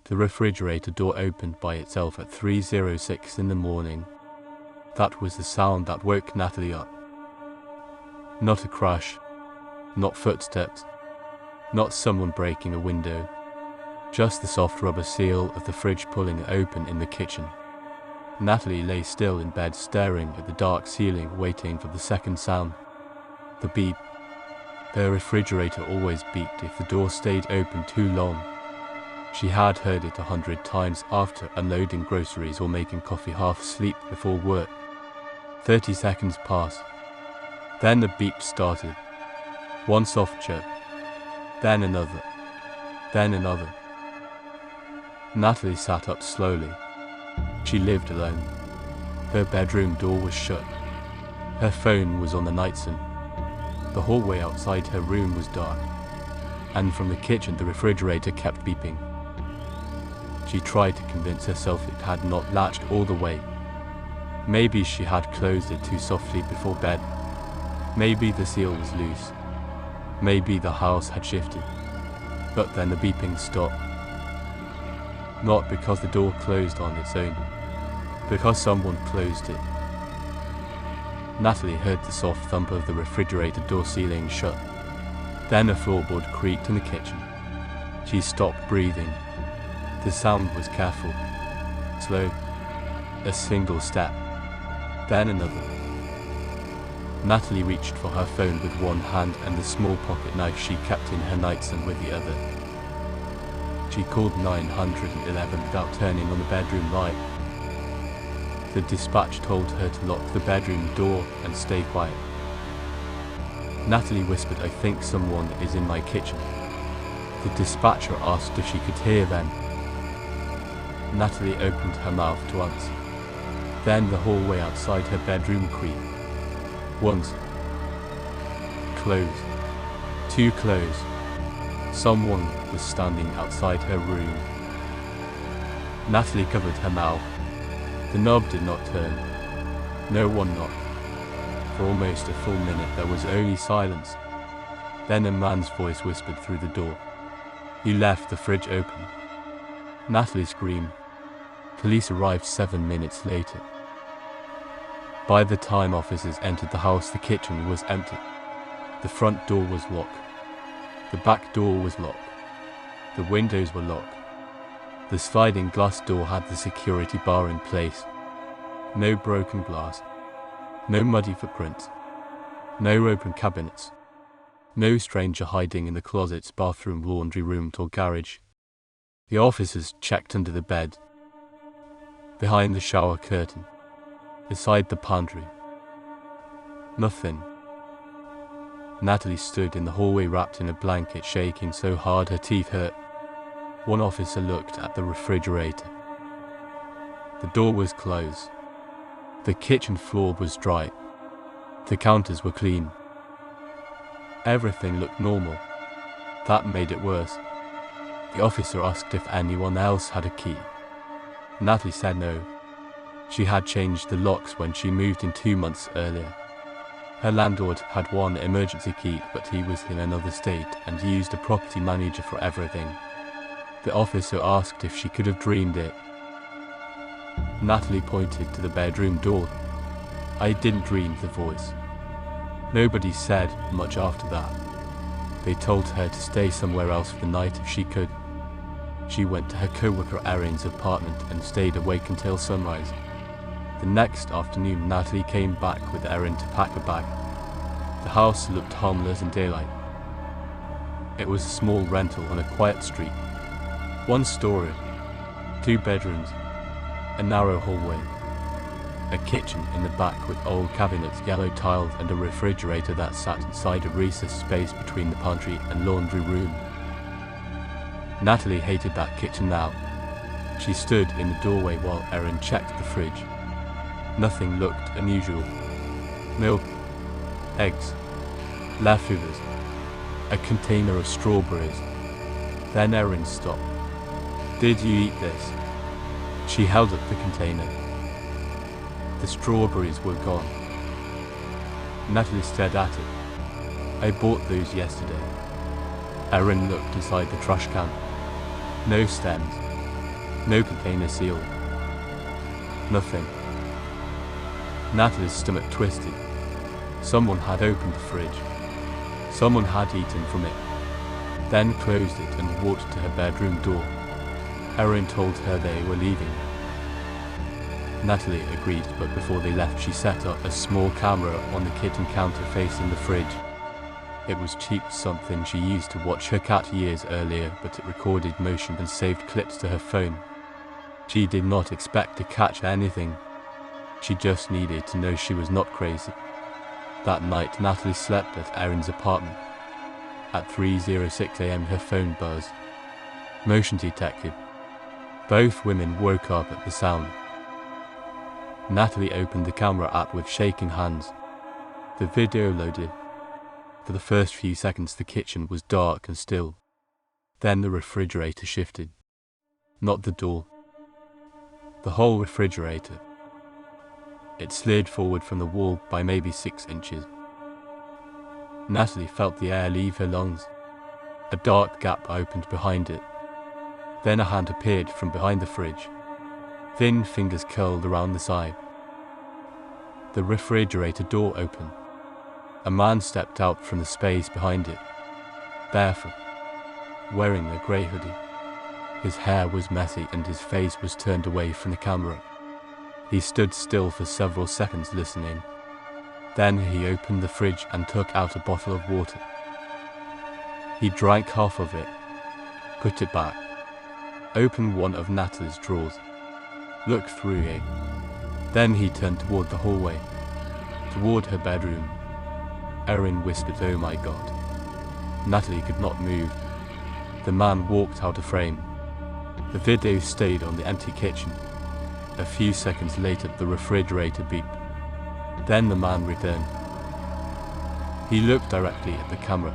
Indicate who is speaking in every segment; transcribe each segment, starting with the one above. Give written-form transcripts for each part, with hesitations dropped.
Speaker 1: The refrigerator door opened by itself at 3:06 in the morning. That was the sound that woke Natalie up. Not a crash, not footsteps, not someone breaking a window, just the soft rubber seal of the fridge pulling open in the kitchen. Natalie lay still in bed, staring at the dark ceiling, waiting for the second sound. The beep. Her refrigerator always beeped if the door stayed open too long. She had heard it 100 times after unloading groceries or making coffee half asleep before work. 30 seconds passed. Then the beep started. One soft chirp. Then another. Then another. Natalie sat up slowly. She lived alone. Her bedroom door was shut. Her phone was on the nightstand. The hallway outside her room was dark, and from the kitchen the refrigerator kept beeping. She tried to convince herself it had not latched all the way. Maybe she had closed it too softly before bed. Maybe the seal was loose. Maybe the house had shifted. But then the beeping stopped. Not because the door closed on its own, because someone closed it. Natalie heard the soft thump of the refrigerator door sealing shut. Then a floorboard creaked in the kitchen. She stopped breathing. The sound was careful, slow, a single step, then another. Natalie reached for her phone with one hand and the small pocket knife she kept in her nightstand with the other. She called 911 without turning on the bedroom light. The dispatch told her to lock the bedroom door and stay quiet. Natalie whispered, "I think someone is in my kitchen." The dispatcher asked if she could hear them. Natalie opened her mouth to answer. Then the hallway outside her bedroom creaked. Once. Close. Too close. Someone was standing outside her room. Natalie covered her mouth. The knob did not turn. No one knocked. For almost a full minute there was only silence. Then a man's voice whispered through the door. "You left the fridge open." Natalie screamed. Police arrived 7 minutes later. By the time officers entered the house, the kitchen was empty. The front door was locked. The back door was locked. The windows were locked. The sliding glass door had the security bar in place. No broken glass. No muddy footprints. No open cabinets. No stranger hiding in the closets, bathroom, laundry room, or garage. The officers checked under the bed, behind the shower curtain, beside the pantry. Nothing. Natalie stood in the hallway wrapped in a blanket, shaking so hard her teeth hurt. One officer looked at the refrigerator. The door was closed. The kitchen floor was dry. The counters were clean. Everything looked normal. That made it worse. The officer asked if anyone else had a key. Natalie said no. She had changed the locks when she moved in 2 months earlier. Her landlord had one emergency key, but he was in another state and used a property manager for everything. The officer asked if she could have dreamed it. Natalie pointed to the bedroom door. "I didn't dream," the voice. Nobody said much after that. They told her to stay somewhere else for the night if she could. She went to her co-worker Erin's apartment and stayed awake until sunrise. The next afternoon, Natalie came back with Erin to pack a bag. The house looked harmless in daylight. It was a small rental on a quiet street. 1 story, 2 bedrooms, a narrow hallway, a kitchen in the back with old cabinets, yellow tiled, and a refrigerator that sat inside a recessed space between the pantry and laundry room. Natalie hated that kitchen now. She stood in the doorway while Erin checked the fridge. Nothing looked unusual. Milk, eggs, leftovers, a container of strawberries. Then Erin stopped. "Did you eat this?" She held up the container. The strawberries were gone. Natalie stared at it. "I bought those yesterday." Erin looked inside the trash can. No stems, No container sealed. Nothing. Natalie's stomach twisted. Someone had opened the fridge. Someone had eaten from it, then closed it and walked to her bedroom door. Erin told her they were leaving. Natalie agreed, but before they left she set up a small camera on the kitchen counter facing the fridge. It was cheap, something she used to watch her cat years earlier, but it recorded motion and saved clips to her phone. She did not expect to catch anything. She just needed to know she was not crazy. That night Natalie slept at Erin's apartment. At 3:06 a.m. her phone buzzed. Motion detected. Both women woke up at the sound. Natalie opened the camera app with shaking hands. The video loaded. For the first few seconds the kitchen was dark and still. Then the refrigerator shifted. Not the door. The whole refrigerator. It slid forward from the wall by maybe 6 inches. Natalie felt the air leave her lungs. A dark gap opened behind it. Then a hand appeared from behind the fridge. Thin fingers curled around the side. The refrigerator door opened. A man stepped out from the space behind it, barefoot, wearing a grey hoodie. His hair was messy and his face was turned away from the camera. He stood still for several seconds listening. Then he opened the fridge and took out a bottle of water. He drank half of it, put it back, opened one of Natalie's drawers, looked through it. Then he turned toward the hallway, toward her bedroom. Erin whispered, "Oh my God." Natalie could not move. The man walked out of frame. The video stayed on the empty kitchen. A few seconds later, the refrigerator beeped. Then the man returned. He looked directly at the camera.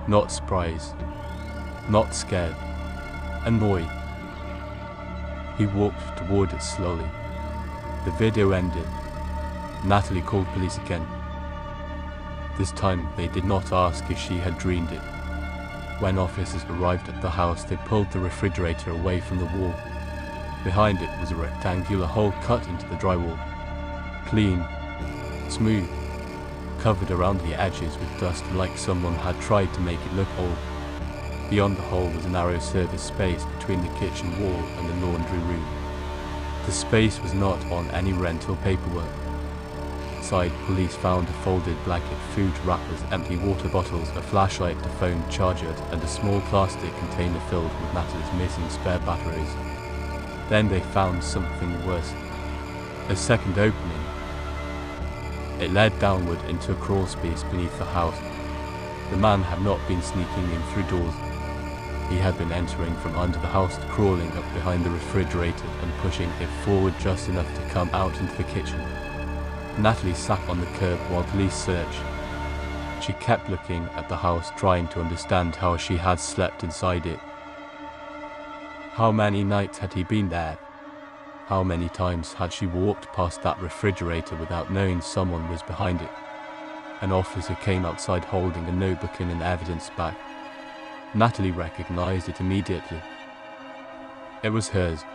Speaker 1: Not surprised, not scared, annoyed. He walked toward it slowly. The video ended. Natalie called police again. This time they did not ask if she had dreamed it. When officers arrived at the house, they pulled the refrigerator away from the wall. Behind it was a rectangular hole cut into the drywall. Clean, smooth, covered around the edges with dust like someone had tried to make it look old. Beyond the hole was a narrow service space between the kitchen wall and the laundry room. The space was not on any rental paperwork. Inside, police found a folded blanket, food wrappers, empty water bottles, a flashlight, a phone charger, and a small plastic container filled with Natalie's missing spare batteries. Then they found something worse. A second opening. It led downward into a crawl space beneath the house. The man had not been sneaking in through doors. He had been entering from under the house, crawling up behind the refrigerator and pushing it forward just enough to come out into the kitchen. Natalie sat on the curb while police searched. She kept looking at the house, trying to understand how she had slept inside it. How many nights had he been there? How many times had she walked past that refrigerator without knowing someone was behind it? An officer came outside holding a notebook in an evidence bag. Natalie recognized it immediately. It was hers,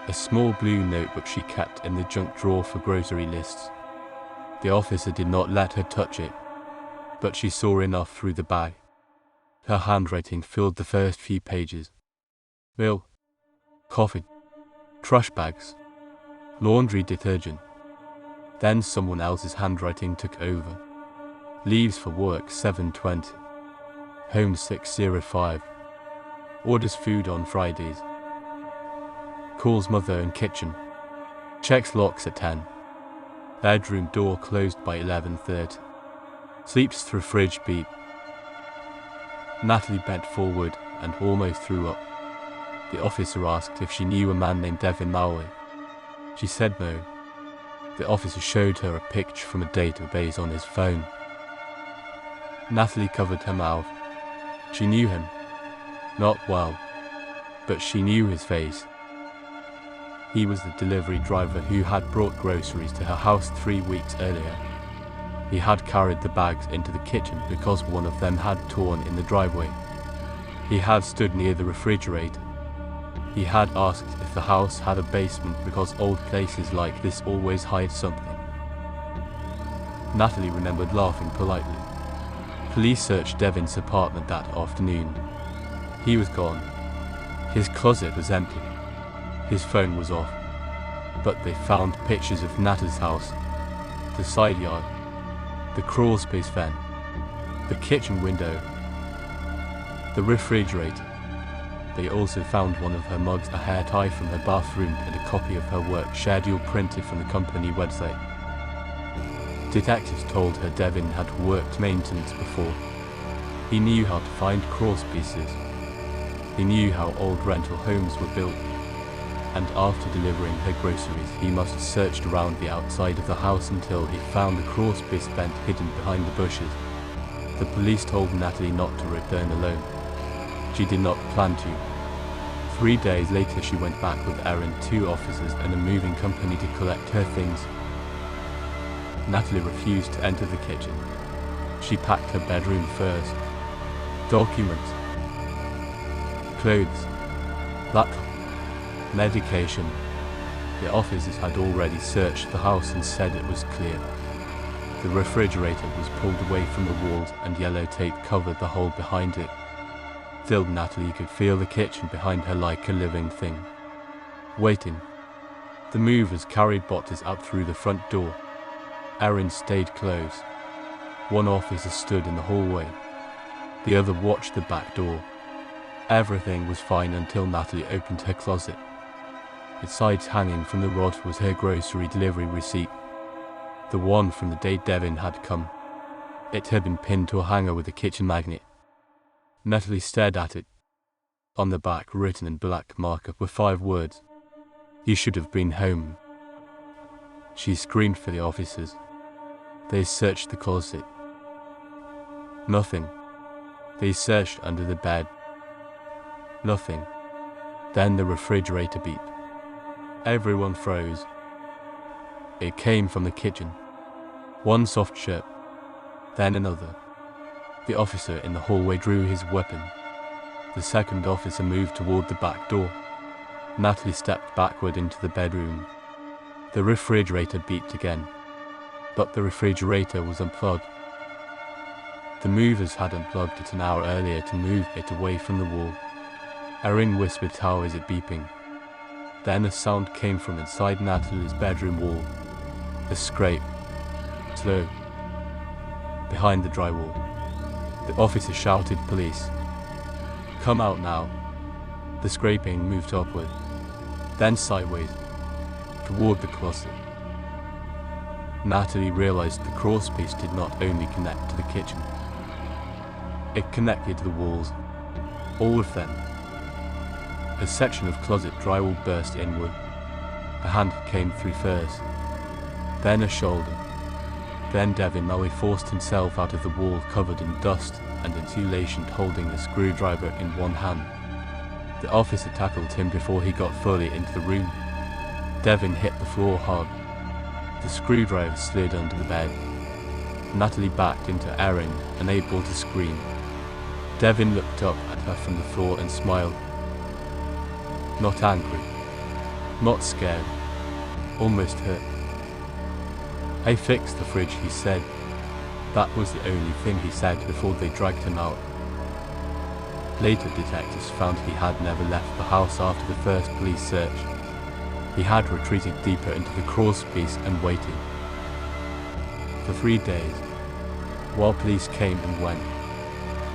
Speaker 1: a small blue notebook she kept in the junk drawer for grocery lists. The officer did not let her touch it, but she saw enough through the bag. Her handwriting filled the first few pages. Milk, coffee, trash bags, laundry detergent. Then someone else's handwriting took over. Leaves for work 7:20. Home 6:05. Orders food on Fridays. Calls mother in kitchen. Checks locks at 10. Bedroom door closed by 11:30. Sleeps through fridge beep. Natalie bent forward and almost threw up. The officer asked if she knew a man named Devin Mowley. She said no. The officer showed her a picture from a database on his phone. Natalie covered her mouth. She knew him. Not well, but she knew his face. He was the delivery driver who had brought groceries to her house 3 weeks earlier. He had carried the bags into the kitchen because one of them had torn in the driveway. He had stood near the refrigerator. He had asked if the house had a basement because old places like this always hide something. Natalie remembered laughing politely. Police searched Devin's apartment that afternoon. He was gone. His closet was empty. His phone was off. But they found pictures of Natalie's house, the side yard, the crawl space vent, the kitchen window, the refrigerator. They also found one of her mugs, a hair tie from her bathroom, and a copy of her work schedule printed from the company website. Detectives told her Devin had worked maintenance before. He knew how to find crawl spaces. He knew how old rental homes were built. And after delivering her groceries, he must have searched around the outside of the house until he found the crawl space vent hidden behind the bushes. The police told Natalie not to return alone. She did not plan to. 3 days later, she went back with Erin, 2 officers, and a moving company to collect her things. Natalie refused to enter the kitchen. She packed her bedroom first. Documents, clothes, laptop, medication. The officers had already searched the house and said it was clear. The refrigerator was pulled away from the walls and yellow tape covered the hole behind it. Still, Natalie could feel the kitchen behind her like a living thing. Waiting. The movers carried boxes up through the front door. Erin stayed close. One officer stood in the hallway. The other watched the back door. Everything was fine until Natalie opened her closet. Besides hanging from the rod was her grocery delivery receipt. The one from the day Devin had come. It had been pinned to a hanger with a kitchen magnet. Natalie stared at it. On the back, written in black marker, were 5 words. "You should have been home." She screamed for the officers. They searched the closet. Nothing. They searched under the bed. Nothing. Then the refrigerator beeped. Everyone froze. It came from the kitchen. One soft chirp, then another. The officer in the hallway drew his weapon. The second officer moved toward the back door. Natalie stepped backward into the bedroom. The refrigerator beeped again, but the refrigerator was unplugged. The movers had unplugged it an hour earlier to move it away from the wall. Erin whispered, "How is it beeping?" Then a sound came from inside Natalie's bedroom wall. A scrape. Slow. Behind the drywall. The officer shouted, "Police. Come out now." The scraping moved upward, then sideways, toward the closet. Natalie realized the crawl space did not only connect to the kitchen. It connected to the walls, all of them. A section of closet drywall burst inward. A hand came through first, then a shoulder. Then Devin Mully forced himself out of the wall covered in dust and insulation, holding a screwdriver in one hand. The officer tackled him before he got fully into the room. Devin hit the floor hard. The screwdriver slid under the bed. Natalie backed into Erin, unable to scream. Devin looked up at her from the floor and smiled. Not angry, not scared, almost hurt. "I fixed the fridge," he said. That was the only thing he said before they dragged him out. Later, detectives found he had never left the house after the first police search. He had retreated deeper into the crawl space and waited. For 3 days, while police came and went,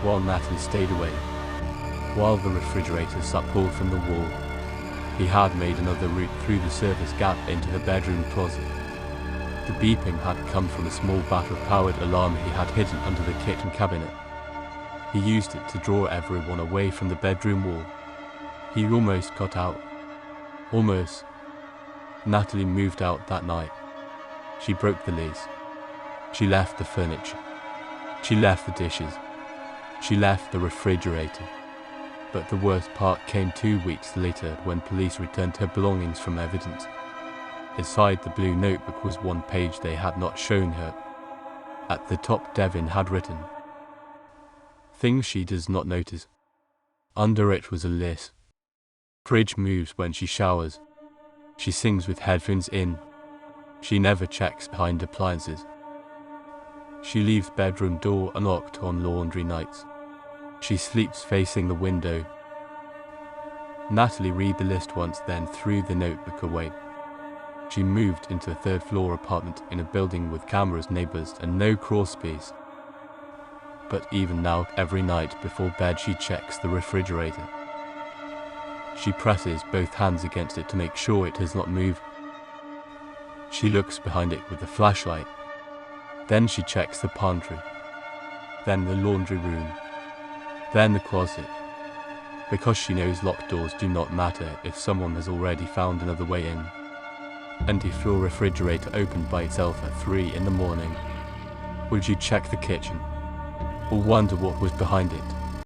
Speaker 1: while Natalie stayed away, while the refrigerator sat pulled from the wall, he had made another route through the surface gap into her bedroom closet. The beeping had come from a small battery-powered alarm he had hidden under the kitchen cabinet. He used it to draw everyone away from the bedroom wall. He almost got out. Almost. Natalie moved out that night. She broke the lease. She left the furniture. She left the dishes. She left the refrigerator. But the worst part came 2 weeks later when police returned her belongings from evidence. Inside the blue notebook was one page they had not shown her. At the top, Devin had written, "Things she does not notice." Under it was a list. Fridge moves when she showers. She sings with headphones in. She never checks behind appliances. She leaves bedroom door unlocked on laundry nights. She sleeps facing the window. Natalie read the list once, then threw the notebook away. She moved into a third-floor apartment in a building with cameras, neighbors, and no crawl space. But even now, every night before bed, she checks the refrigerator. She presses both hands against it to make sure it does not move. She looks behind it with a flashlight. Then she checks the pantry, then the laundry room, then the closet, because she knows locked doors do not matter if someone has already found another way in. And if your refrigerator opened by itself at 3 in the morning, would you check the kitchen, or wonder what was behind it?